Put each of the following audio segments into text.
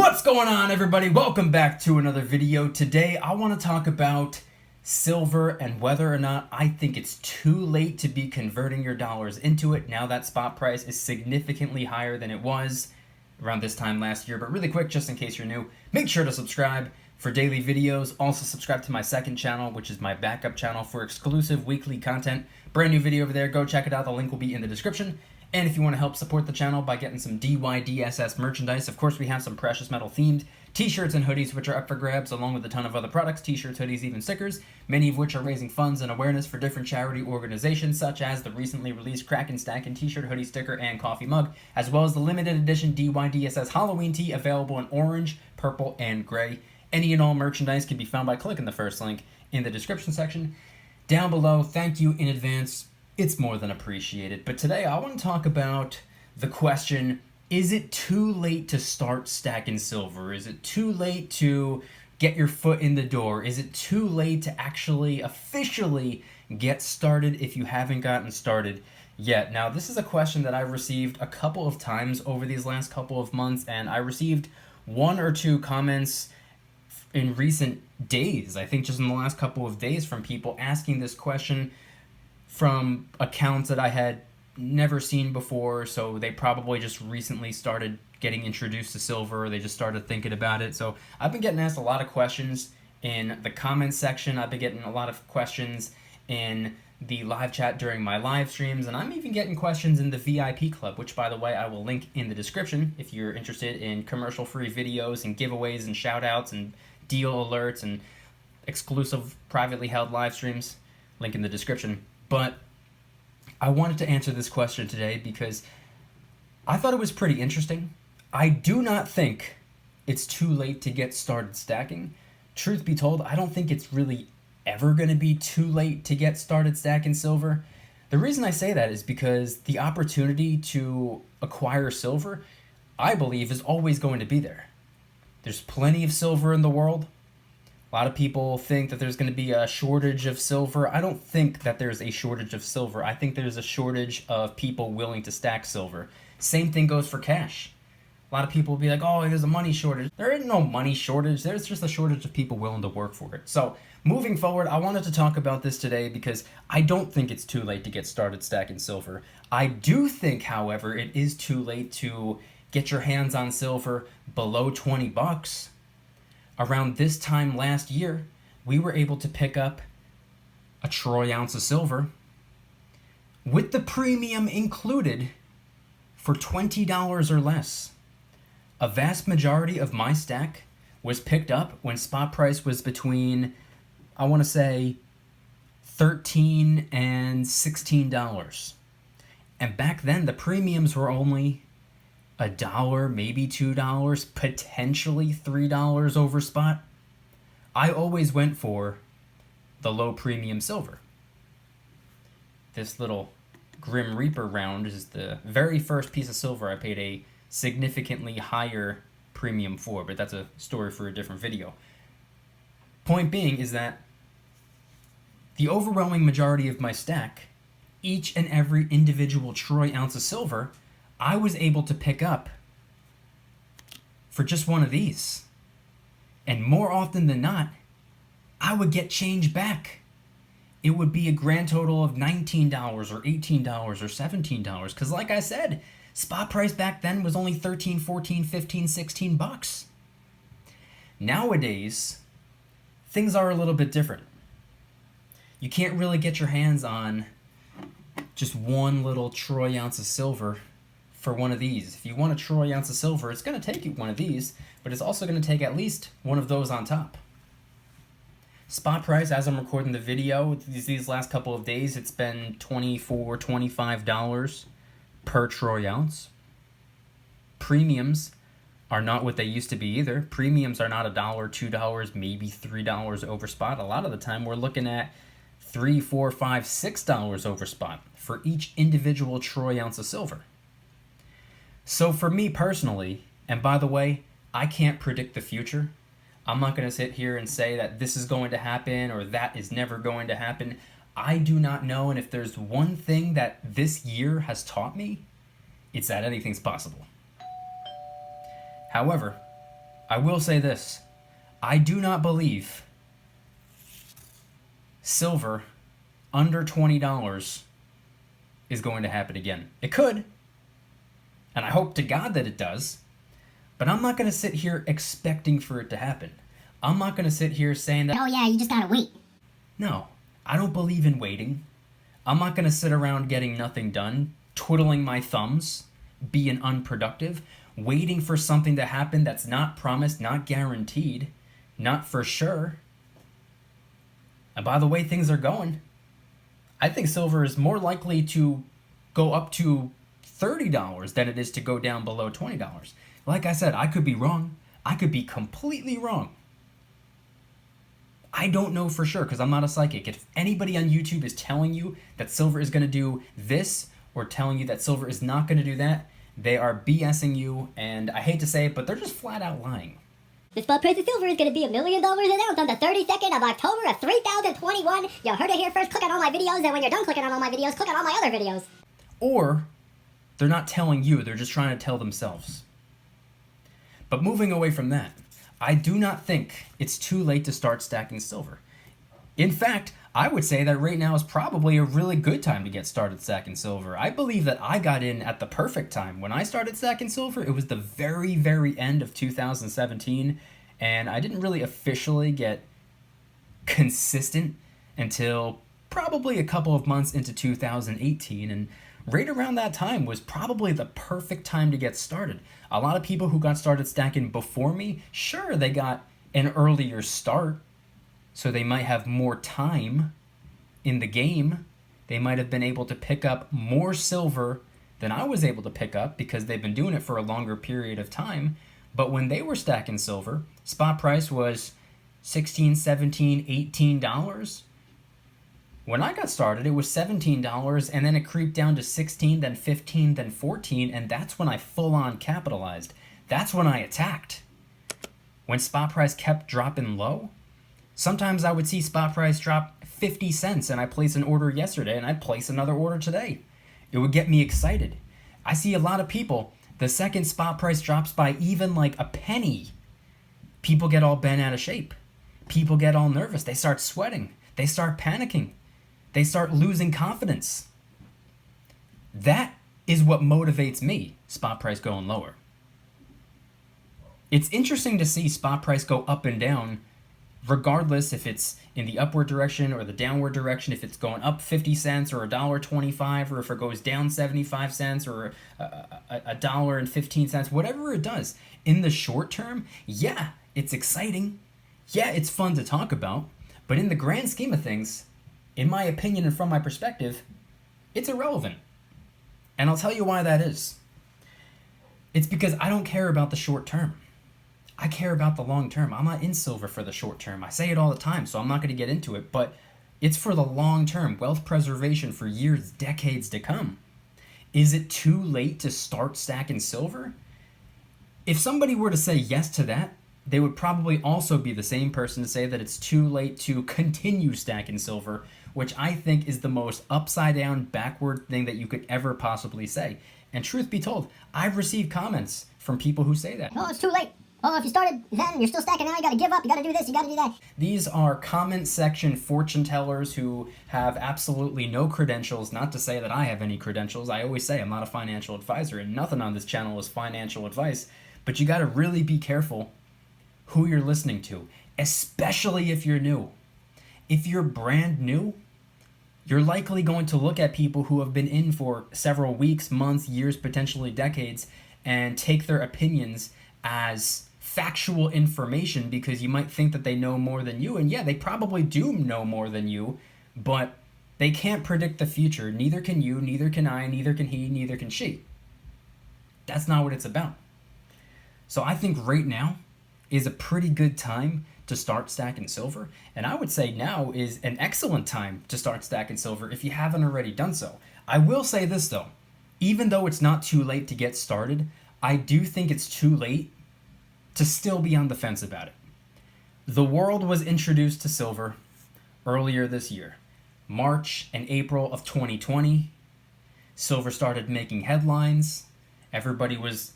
What's going on, everybody? Welcome back to another video. Today I want to talk about silver and whether or not I think it's too late to be converting your dollars into it now that spot price is significantly higher than it was around this time last year. But really quick, just in case you're new, make sure to subscribe for daily videos. Also subscribe to my second channel, which is my backup channel for exclusive weekly content. Brand new video over there. Go check it out. The link will be in the description. And if you want to help support the channel by getting some DYDSS merchandise, of course we have some precious metal themed t-shirts and hoodies which are up for grabs, along with a ton of other products, t-shirts, hoodies, even stickers, many of which are raising funds and awareness for different charity organizations such as the recently released Crack and Stack and t-shirt, hoodie, sticker, and coffee mug, as well as the limited edition DYDSS Halloween tee available in orange, purple, and gray. Any and all merchandise can be found by clicking the first link in the description section down below. Thank you in advance. It's more than appreciated. But today I want to talk about the question, is it too late to start stacking silver? Is it too late to get your foot in the door? Is it too late to actually officially get started if you haven't gotten started yet? Now, this is a question that I've received a couple of times over these last couple of months, and I received one or two comments in recent days, I think just in the last couple of days, from people asking this question from accounts that I had never seen before, so they probably just recently started getting introduced to silver, or they just started thinking about it. So I've been getting asked a lot of questions in the comments section. I've been getting a lot of questions in the live chat during my live streams, and I'm even getting questions in the VIP club, which, by the way, I will link in the description if you're interested in commercial-free videos and giveaways and shout-outs and deal alerts and exclusive privately held live streams. Link in the description. But I wanted to answer this question today because I thought it was pretty interesting. I do not think it's too late to get started stacking. Truth be told, I don't think it's really ever going to be too late to get started stacking silver. The reason I say that is because the opportunity to acquire silver, I believe, is always going to be there. There's plenty of silver in the world. A lot of people think that there's going to be a shortage of silver. I don't think that there's a shortage of silver. I think there's a shortage of people willing to stack silver. Same thing goes for cash. A lot of people will be like, oh, there's a money shortage. There ain't no money shortage. There's just a shortage of people willing to work for it. So moving forward, I wanted to talk about this today because I don't think it's too late to get started stacking silver. I do think, however, it is too late to get your hands on silver below 20 bucks. Around this time last year, we were able to pick up a troy ounce of silver with the premium included for $20 or less. A vast majority of my stack was picked up when spot price was between, I want to say, $13 and $16. And back then, the premiums were only $1, maybe $2, potentially $3 over spot. I always went for the low premium silver. This little Grim Reaper round is the very first piece of silver I paid a significantly higher premium for, but that's a story for a different video. Point being is that the overwhelming majority of my stack, each and every individual troy ounce of silver, I was able to pick up for just one of these. And more often than not, I would get change back. It would be a grand total of $19 or $18 or $17. Because like I said, spot price back then was only 13, 14, 15, 16 bucks. Nowadays, things are a little bit different. You can't really get your hands on just one little troy ounce of silver for one of these. If you want a troy ounce of silver, it's going to take you one of these, but it's also going to take at least one of those on top. Spot price, as I'm recording the video, these last couple of days, it's been $24, $25 per troy ounce. Premiums are not what they used to be either. Premiums are not $1, $2, maybe $3 over spot. A lot of the time, we're looking at $3, $4, $5, $6 over spot for each individual troy ounce of silver. So for me personally, and by the way, I can't predict the future. I'm not going to sit here and say that this is going to happen or that is never going to happen. I do not know, and if there's one thing that this year has taught me, it's that anything's possible. However, I will say this. I do not believe silver under $20 is going to happen again. It could, and I hope to God that it does, but I'm not going to sit here expecting for it to happen. I'm not going to sit here saying that, oh yeah, you just gotta wait. no, I don't believe in waiting. I'm not going to sit around getting nothing done, twiddling my thumbs, being unproductive, waiting for something to happen that's not promised, not guaranteed, not for sure. And by the way things are going, I think silver is more likely to go up to $30 than it is to go down below $20. Like I said, I could be wrong. I could be completely wrong. I don't know for sure because I'm not a psychic. If anybody on YouTube is telling you that silver is going to do this or telling you that silver is not going to do that, they are BSing you, and I hate to say it, but they're just flat out lying. The spot price of silver is going to be $1 million an ounce on the 32nd of October of 3021. You heard it here first. Click on all my videos, and when you're done clicking on all my videos, click on all my other videos. Or they're not telling you, they're just trying to tell themselves. But moving away from that, I do not think it's too late to start stacking silver. In fact, I would say that right now is probably a really good time to get started stacking silver. I believe that I got in at the perfect time. When I started stacking silver, it was the very, very end of 2017, and I didn't really officially get consistent until probably a couple of months into 2018, and right around that time was probably the perfect time to get started. A lot of people who got started stacking before me, sure, they got an earlier start, so they might have more time in the game. They might have been able to pick up more silver than I was able to pick up because they've been doing it for a longer period of time. But when they were stacking silver, spot price was $16, $17, $18. When I got started, it was $17, and then it creeped down to $16, then $15, then $14, and that's when I full-on capitalized. That's when I attacked. When spot price kept dropping low, sometimes I would see spot price drop 50 cents, and I place an order yesterday, and I'd place another order today. It would get me excited. I see a lot of people, the second spot price drops by even like a penny, people get all bent out of shape. People get all nervous. They start sweating. They start panicking. They start losing confidence. That is what motivates me, spot price going lower. It's interesting to see spot price go up and down, regardless if it's in the upward direction or the downward direction, if it's going up 50 cents or $1.25, or if it goes down 75 cents or $1.15, whatever it does. In the short term, yeah, it's exciting. Yeah, it's fun to talk about. But in the grand scheme of things, in my opinion and from my perspective, it's irrelevant. And I'll tell you why that is. It's because I don't care about the short term. I care about the long term. I'm not in silver for the short term. I say it all the time, so I'm not going to get into it, but it's for the long term, wealth preservation for years, decades to come. Is it too late to start stacking silver? If somebody were to say yes to that, they would probably also be the same person to say that it's too late to continue stacking silver, which I think is the most upside down, backward thing that you could ever possibly say. And truth be told, I've received comments from people who say that. Oh, it's too late. Oh, if you started then, you're still stacking now, you gotta give up, you gotta do this, you gotta do that. These are comment section fortune tellers who have absolutely no credentials, not to say that I have any credentials. I always say I'm not a financial advisor, and nothing on this channel is financial advice, but you gotta really be careful who you're listening to, especially if you're new. If you're brand new, you're likely going to look at people who have been in for several weeks, months, years, potentially decades, and take their opinions as factual information because you might think that they know more than you. And yeah, they probably do know more than you, but they can't predict the future. Neither can you, neither can I, neither can he, neither can she. That's not what it's about. So I think right now is a pretty good time to start stacking silver. And I would say now is an excellent time to start stacking silver if you haven't already done so. I will say this though, even though it's not too late to get started, I do think it's too late to still be on the fence about it. The world was introduced to silver earlier this year. March and April of 2020, silver started making headlines. Everybody was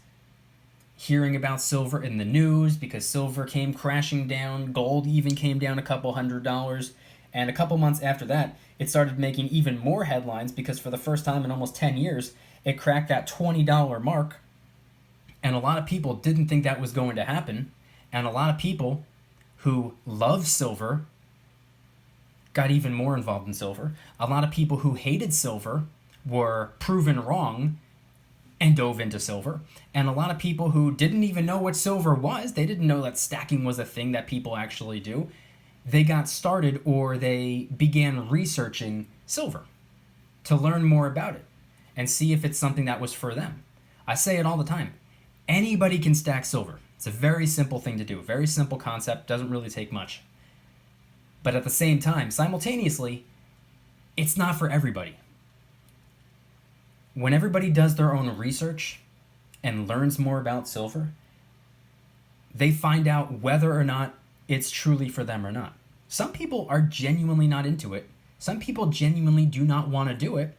hearing about silver in the news because silver came crashing down. Gold even came down a couple $100. And a couple months after that, it started making even more headlines because for the first time in almost 10 years, it cracked that $20 mark. And a lot of people didn't think that was going to happen. And a lot of people who love silver got even more involved in silver. A lot of people who hated silver were proven wrong and dove into silver. And a lot of people who didn't even know what silver was, they didn't know that stacking was a thing that people actually do, they got started or they began researching silver to learn more about it and see if it's something that was for them. I say it all the time. Anybody can stack silver. It's a very simple thing to do, a very simple concept, doesn't really take much. But at the same time, simultaneously, it's not for everybody. When everybody does their own research and learns more about silver, they find out whether or not it's truly for them or not. Some people are genuinely not into it. Some people genuinely do not want to do it.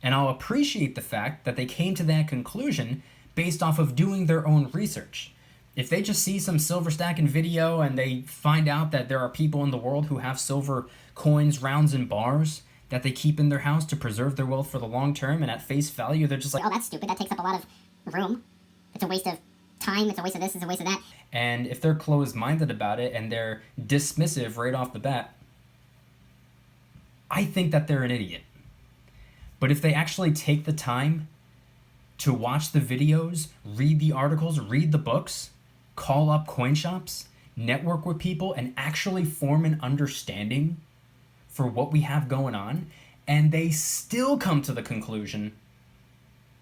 And I'll appreciate the fact that they came to that conclusion based off of doing their own research. If they just see some silver stacking video and they find out that there are people in the world who have silver coins, rounds, and bars that they keep in their house to preserve their wealth for the long term, and at face value, they're just like, oh, that's stupid. That takes up a lot of room. It's a waste of time. It's a waste of this. It's a waste of that. And if they're closed-minded about it and they're dismissive right off the bat, I think that they're an idiot. But if they actually take the time to watch the videos, read the articles, read the books, call up coin shops, network with people, and actually form an understanding for what we have going on, and they still come to the conclusion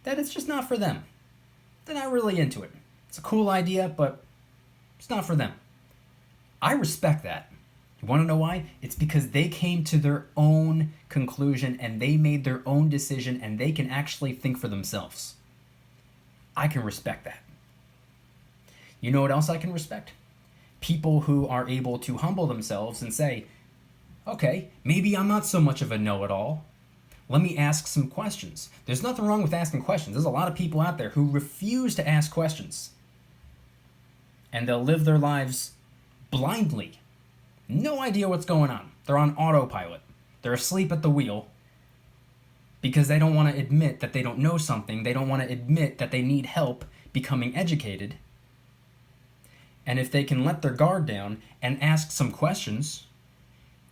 that it's just not for them. They're not really into it. It's a cool idea, but it's not for them. I respect that. You want to know why? It's because they came to their own conclusion and they made their own decision and they can actually think for themselves. I can respect that. You know what else I can respect? People who are able to humble themselves and say, okay, maybe I'm not so much of a know-it-all. Let me ask some questions. There's nothing wrong with asking questions. There's a lot of people out there who refuse to ask questions. And they'll live their lives blindly. No idea what's going on. They're on autopilot. They're asleep at the wheel because they don't want to admit that they don't know something. They don't want to admit that they need help becoming educated. And if they can let their guard down and ask some questions,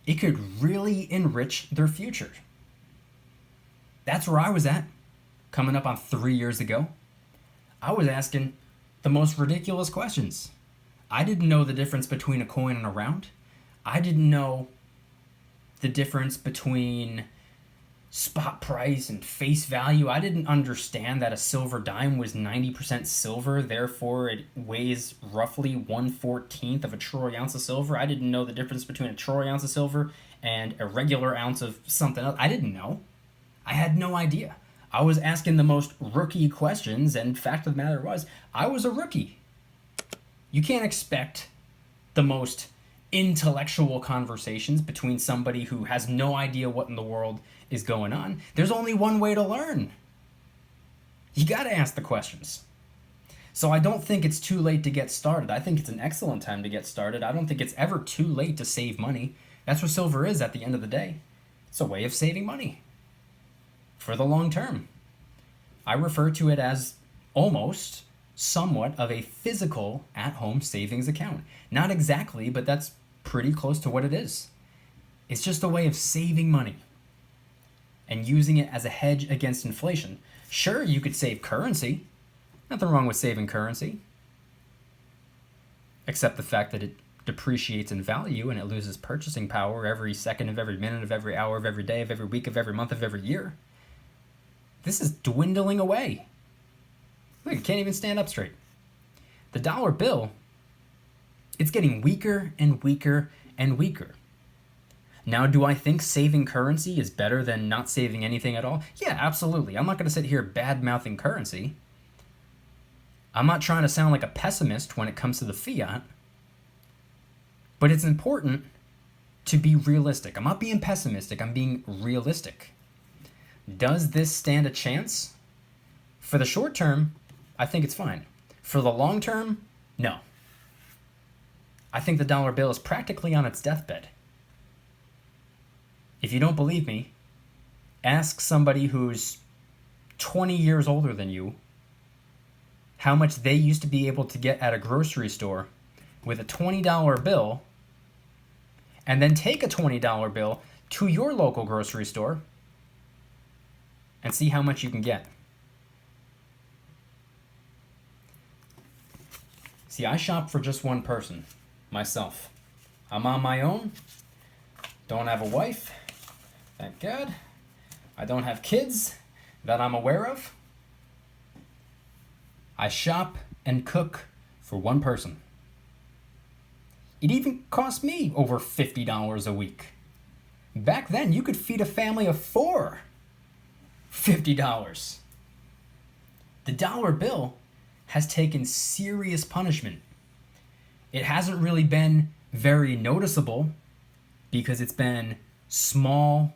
it could really enrich their future. That's where I was at, coming up on 3 years ago. I was asking the most ridiculous questions. I didn't know the difference between a coin and a round. I didn't know the difference between spot price and face value. I didn't understand that a silver dime was 90% silver, therefore it weighs roughly 1/14 of a troy ounce of silver. I didn't know the difference between a troy ounce of silver and a regular ounce of something else. I didn't know. I had no idea. I was asking the most rookie questions, and fact of the matter was, I was a rookie. You can't expect the most intellectual conversations between somebody who has no idea what in the world is going on. There's only one way to learn. You got to ask the questions. So I don't think it's too late to get started. I think it's an excellent time to get started. I don't think it's ever too late to save money. That's what silver is at the end of the day. It's a way of saving money for the long term. I refer to it as almost somewhat of a physical at-home savings account. Not exactly, but that's pretty close to what it is. It's just a way of saving money and using it as a hedge against inflation. Sure, you could save currency. Nothing wrong with saving currency, except the fact that it depreciates in value and it loses purchasing power every second of every minute of every hour of every day of every week of every month of every year. This is dwindling away. Look, it can't even stand up straight. The dollar bill, it's getting weaker and weaker and weaker. Now, do I think saving currency is better than not saving anything at all? Yeah, absolutely. I'm not going to sit here bad-mouthing currency. I'm not trying to sound like a pessimist when it comes to the fiat. But it's important to be realistic. I'm not being pessimistic. I'm being realistic. Does this stand a chance? For the short term, I think it's fine. For the long term, no. I think the dollar bill is practically on its deathbed. If you don't believe me, ask somebody who's 20 years older than you how much they used to be able to get at a grocery store with a $20 bill, and then take a $20 bill to your local grocery store and see how much you can get. See, I shop for just one person, myself. I'm on my own, don't have a wife, thank God. I don't have kids that I'm aware of. I shop and cook for one person. It even cost me over $50 a week. Back then, you could feed a family of 4. $50. The dollar bill has taken serious punishment. It hasn't really been very noticeable because it's been small,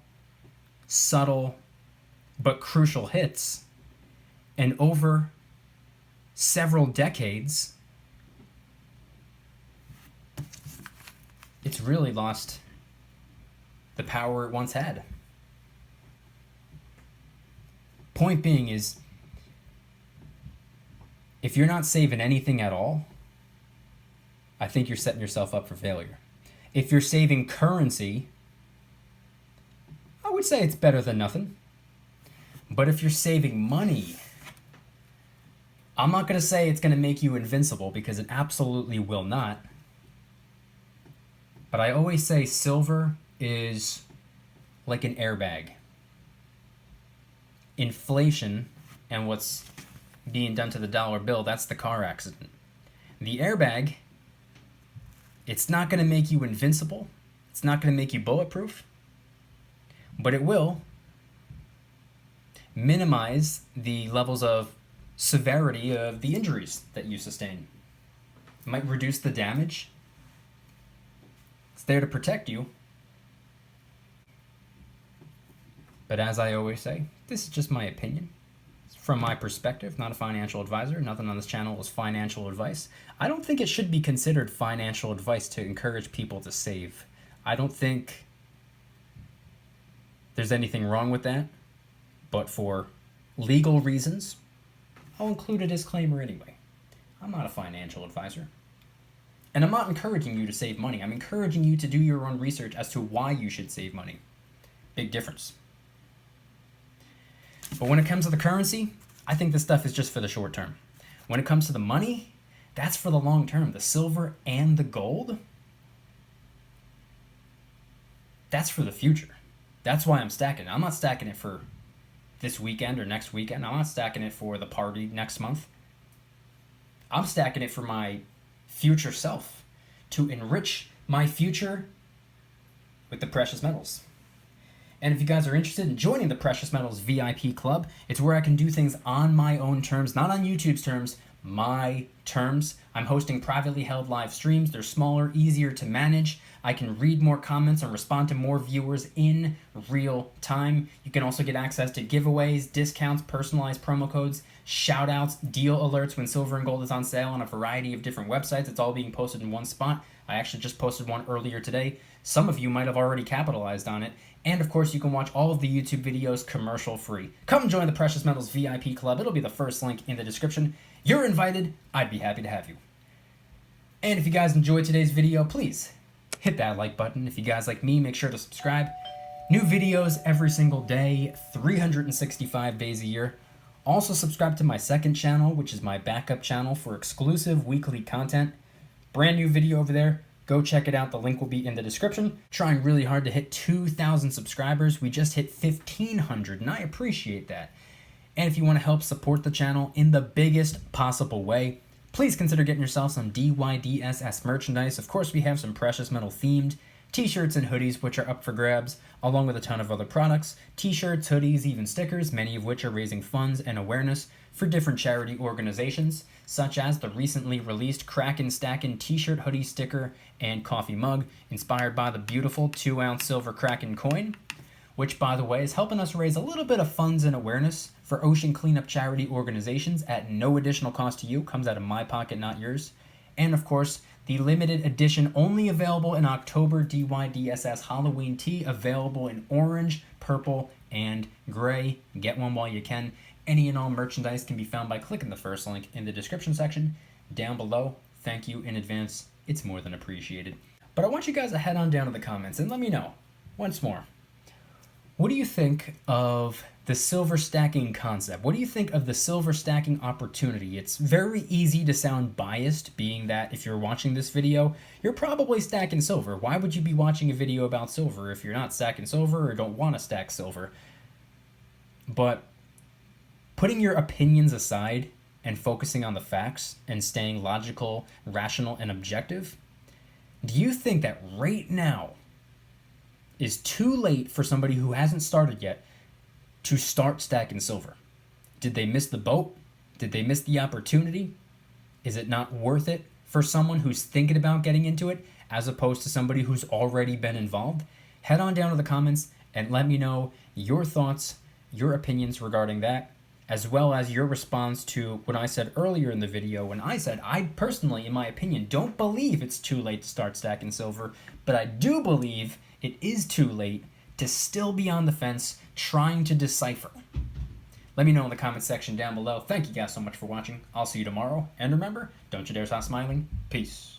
subtle, but crucial hits. And over several decades, it's really lost the power it once had. Point being is, if you're not saving anything at all, I think you're setting yourself up for failure. If you're saving currency, I would say it's better than nothing. But if you're saving money, I'm not going to say it's going to make you invincible, because it absolutely will not. But I always say silver is like an airbag. Inflation and what's being done to the dollar bill, that's the car accident. The airbag, it's not going to make you invincible. It's not going to make you bulletproof. But it will minimize the levels of severity of the injuries that you sustain. It might reduce the damage. It's there to protect you. But as I always say, this is just my opinion. It's from my perspective, not a financial advisor. Nothing on this channel is financial advice. I don't think it should be considered financial advice to encourage people to save. I don't think there's anything wrong with that. But for legal reasons, I'll include a disclaimer anyway. I'm not a financial advisor. And I'm not encouraging you to save money. I'm encouraging you to do your own research as to why you should save money. Big difference. But when it comes to the currency, I think this stuff is just for the short term. When it comes to the money, that's for the long term. The silver and the gold, that's for the future. That's why I'm stacking it. I'm not stacking it for this weekend or next weekend. I'm not stacking it for the party next month. I'm stacking it for my future self, to enrich my future with the precious metals. And if you guys are interested in joining the Precious Metals VIP Club, it's where I can do things on my own terms, not on YouTube's terms, my terms. I'm hosting privately held live streams. They're smaller, easier to manage. I can read more comments and respond to more viewers in real time. You can also get access to giveaways, discounts, personalized promo codes, shout outs, deal alerts when silver and gold is on sale on a variety of different websites. It's all being posted in one spot. I actually just posted one earlier today. Some of you might have already capitalized on it. And of course, you can watch all of the YouTube videos commercial free. Come join the Precious Metals VIP Club. It'll be the first link in the description. You're invited. I'd be happy to have you. And if you guys enjoyed today's video, please hit that like button. If you guys like me, make sure to subscribe. New videos every single day, 365 days a year. Also subscribe to my second channel, which is my backup channel for exclusive weekly content. Brand new video over there. Go check it out. The link will be in the description. Trying really hard to hit 2,000 subscribers. We just hit 1,500, and I appreciate that. And if you want to help support the channel in the biggest possible way, please consider getting yourself some DYDSS merchandise. Of course, we have some precious metal themed t-shirts and hoodies, which are up for grabs, along with a ton of other products. T-shirts, hoodies, even stickers, many of which are raising funds and awareness for different charity organizations, such as the recently released Kraken Stackin' t-shirt, hoodie, sticker, and coffee mug, inspired by the beautiful 2-ounce silver Kraken coin. which, by the way, is helping us raise a little bit of funds and awareness for ocean cleanup charity organizations at no additional cost to you. Comes out of my pocket, not yours. And, of course, the limited edition, only available in October, DYDSS Halloween tee, available in orange, purple, and gray. Get one while you can. Any and all merchandise can be found by clicking the first link in the description section down below. Thank you in advance. It's more than appreciated. But I want you guys to head on down to the comments and let me know, once more, what do you think of the silver stacking concept? What do you think of the silver stacking opportunity? It's very easy to sound biased, being that if you're watching this video, you're probably stacking silver. Why would you be watching a video about silver if you're not stacking silver or don't want to stack silver? But putting your opinions aside and focusing on the facts and staying logical, rational, and objective, do you think that right now is too late for somebody who hasn't started yet to start stacking silver? Did they miss the boat? Did they miss the opportunity? Is it not worth it for someone who's thinking about getting into it as opposed to somebody who's already been involved? Head on down to the comments and let me know your thoughts, your opinions regarding that, as well as your response to what I said earlier in the video when I said I personally, in my opinion, don't believe it's too late to start stacking silver, but I do believe it is too late to still be on the fence trying to decipher. Let me know in the comment section down below. Thank you guys so much for watching. I'll see you tomorrow. And remember, don't you dare stop smiling. Peace.